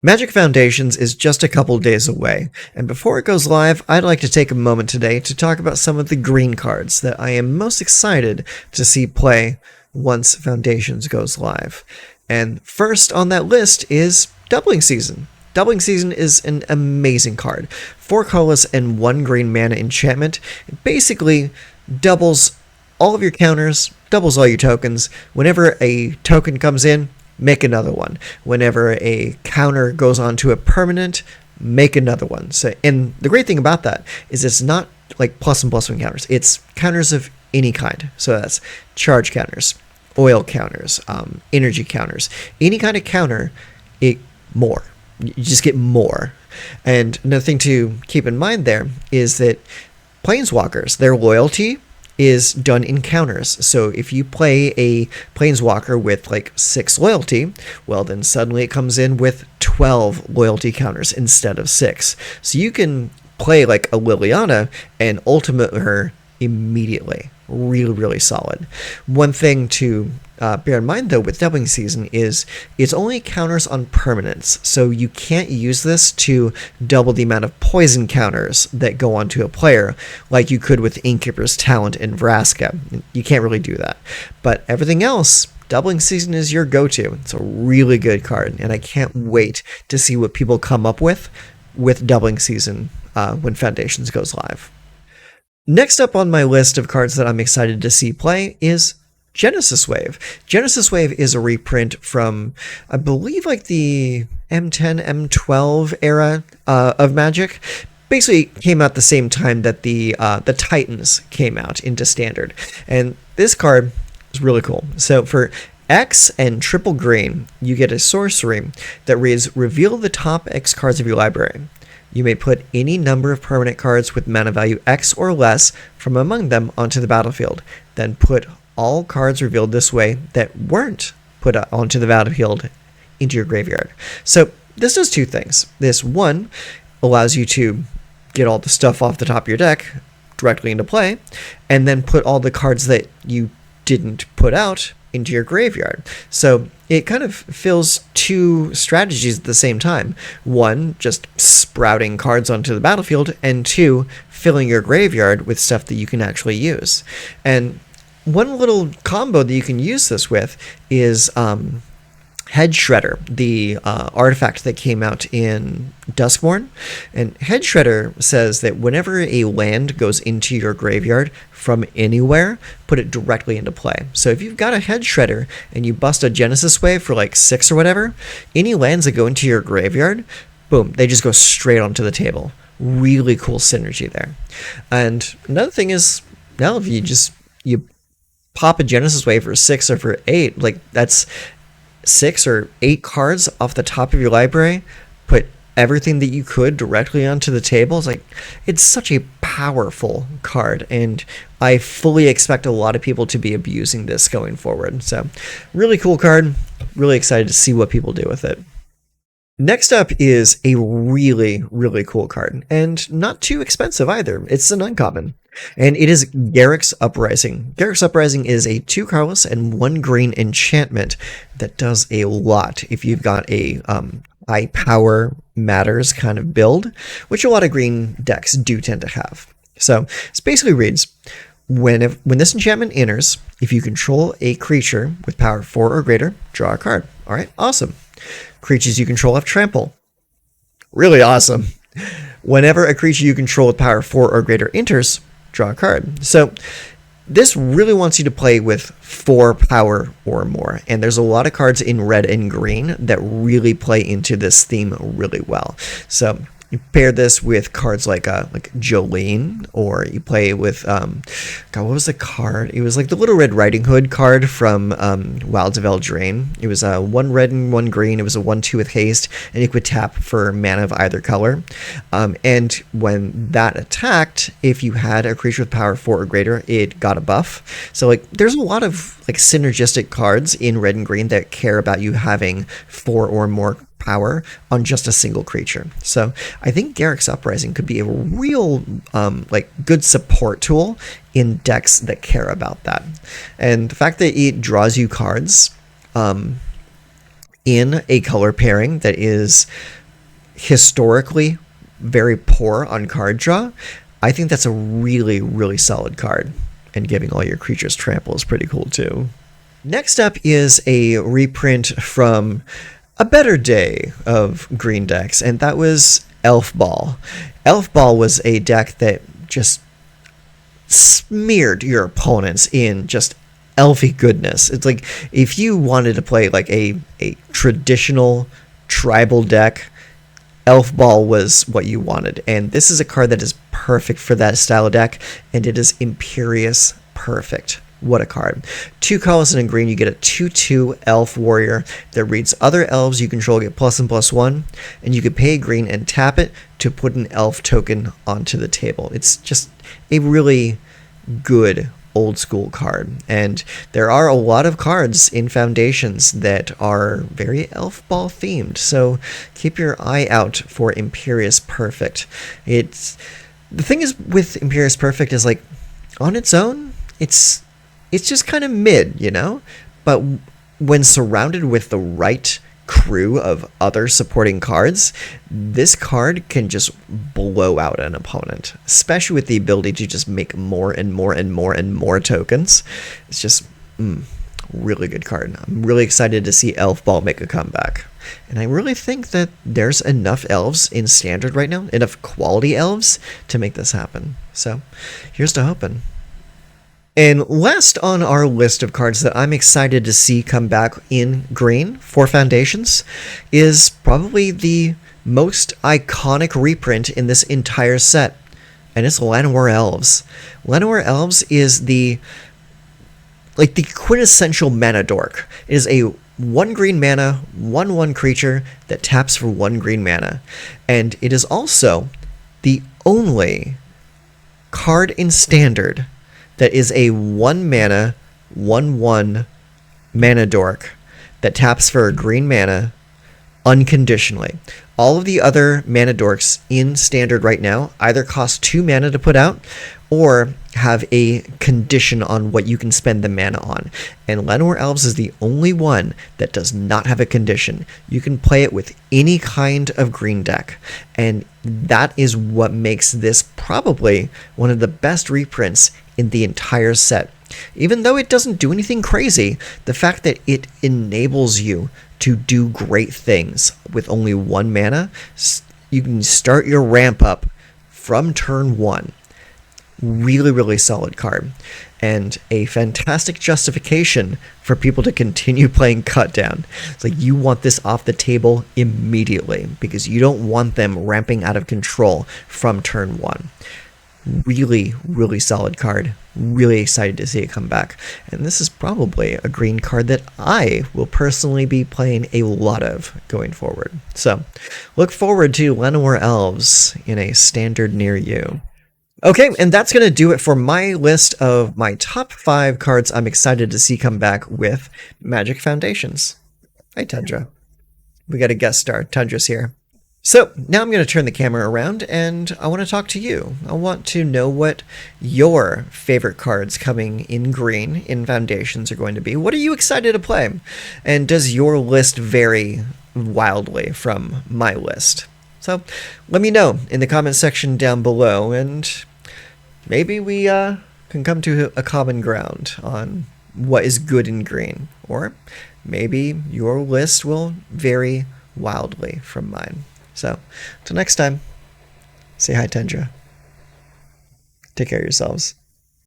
Magic Foundations is just a couple days away, and before it goes live, I'd like to take a moment today to talk about some of the green cards that I am most excited to see play once Foundations goes live. And first on that list is Doubling Season. Doubling Season is an amazing card. 4 colorless and 1 green mana enchantment. It basically doubles all of your counters, doubles all your tokens. Whenever a token comes in, make another one. Whenever a counter goes on to a permanent, make another one. So, and the great thing about that is it's not like plus and plus one counters. It's counters of any kind. So that's charge counters, oil counters, energy counters. Any kind of counter, more. You just get more. And another thing to keep in mind there is that Planeswalkers, their loyalty is done in counters. So if you play a Planeswalker with like 6 loyalty, well then suddenly it comes in with 12 loyalty counters instead of 6. So you can play like a Liliana and ultimate her immediately. Really, really solid. One thing to bear in mind though with Doubling Season is it's only counters on permanents, so you can't use this to double the amount of poison counters that go onto a player like you could with Innkeeper's Talent and Vraska. You can't really do that. But everything else, Doubling Season is your go-to. It's a really good card, and I can't wait to see what people come up with Doubling Season when Foundations goes live. Next up on my list of cards that I'm excited to see play is Genesis Wave. Genesis Wave is a reprint from, I believe, like the M10, M12 era of Magic. Basically came out the same time that the Titans came out into Standard. And this card is really cool. So for X and triple green, you get a sorcery that reads, reveal the top X cards of your library. You may put any number of permanent cards with mana value X or less from among them onto the battlefield. Then put all cards revealed this way that weren't put onto the battlefield into your graveyard. So this does 2 things. This, one, allows you to get all the stuff off the top of your deck directly into play, and then put all the cards that you didn't put out into your graveyard. So it kind of fills 2 strategies at the same time. 1, just sprouting cards onto the battlefield, and 2, filling your graveyard with stuff that you can actually use. And one little combo that you can use this with is Head Shredder, the artifact that came out in Duskmourn. And Head Shredder says that whenever a land goes into your graveyard from anywhere, put it directly into play. So if you've got a Head Shredder and you bust a Genesis Wave for like 6 or whatever, any lands that go into your graveyard, boom, they just go straight onto the table. Really cool synergy there. And another thing is, now if you pop a Genesis Wave for 6 or for 8, like that's 6 or 8 cards off the top of your library, put everything that you could directly onto the table. It's such a powerful card, and I fully expect a lot of people to be abusing this going forward. So really cool card. Really excited to see what people do with it. Next up is a really, really cool card, and not too expensive either. It's an uncommon, and it is Garruk's Uprising. Garruk's Uprising is a 2 colorless and 1 green enchantment that does a lot if you've got a high power matters kind of build, which a lot of green decks do tend to have. So this basically reads, when this enchantment enters, if you control a creature with power 4 or greater, draw a card. All right, awesome. Creatures you control have trample. Really awesome. Whenever a creature you control with power 4 or greater enters, draw a card. So this really wants you to play with 4 power or more. And there's a lot of cards in red and green that really play into this theme really well. So you pair this with cards like Jolene, or you play with what was the card? It was like the Little Red Riding Hood card from Wilds of Eldraine. It was 1 red and 1 green. It was a 1/2 with haste, and you could tap for mana of either color. And when that attacked, if you had a creature with power 4 or greater, it got a buff. So there's a lot of synergistic cards in red and green that care about you having 4 or more power on just a single creature. So I think Garruk's Uprising could be a real good support tool in decks that care about that. And the fact that it draws you cards in a color pairing that is historically very poor on card draw, I think that's a really, really solid card. And giving all your creatures trample is pretty cool too. Next up is a reprint from a better day of green decks, and that was Elf Ball. Elf Ball was a deck that just smeared your opponents in just elfy goodness. It's like if you wanted to play like a traditional tribal deck, Elf Ball was what you wanted. And this is a card that is perfect for that style of deck, and it is Imperious Perfect. What a card. 2 colors and a green, you get a 2/2 elf warrior that reads other elves you control get +1/+1, and you can pay a green and tap it to put an elf token onto the table. It's just a really good old school card, and there are a lot of cards in Foundations that are very Elf Ball themed, so keep your eye out for Imperious Perfect. The thing is with Imperious Perfect is like on its own, it's just kind of mid, you know? But when surrounded with the right crew of other supporting cards, this card can just blow out an opponent, especially with the ability to just make more and more and more and more tokens. It's just really good card. I'm really excited to see Elf Ball make a comeback. And I really think that there's enough elves in Standard right now, enough quality elves to make this happen. So here's to hoping. And last on our list of cards that I'm excited to see come back in green for Foundations is probably the most iconic reprint in this entire set, and it's Llanowar Elves. Llanowar Elves is the quintessential mana dork. It is a 1 green mana, 1/1 creature that taps for 1 green mana, and it is also the only card in Standard that is a 1 mana, 1/1 mana dork that taps for a green mana unconditionally. All of the other mana dorks in Standard right now either cost 2 mana to put out or have a condition on what you can spend the mana on. And Llanowar Elves is the only one that does not have a condition. You can play it with any kind of green deck. And that is what makes this probably one of the best reprints in the entire set. Even though it doesn't do anything crazy, the fact that it enables you to do great things with only 1 mana, you can start your ramp up from turn 1. Really, really solid card. And a fantastic justification for people to continue playing Cut Down. It's like you want this off the table immediately because you don't want them ramping out of control from turn 1. Really, really solid card. Really excited to see it come back. And this is probably a green card that I will personally be playing a lot of going forward. So, look forward to Llanowar Elves in a Standard near you. Okay, and that's going to do it for my list of my top 5 cards I'm excited to see come back with Magic Foundations. Hi, Tundra. We got a guest star. Tundra's here. So now I'm going to turn the camera around and I want to talk to you. I want to know what your favorite cards coming in green in Foundations are going to be. What are you excited to play? And does your list vary wildly from my list? So let me know in the comment section down below, and maybe we can come to a common ground on what is good in green. Or maybe your list will vary wildly from mine. So, till next time, say hi, Tundra. Take care of yourselves.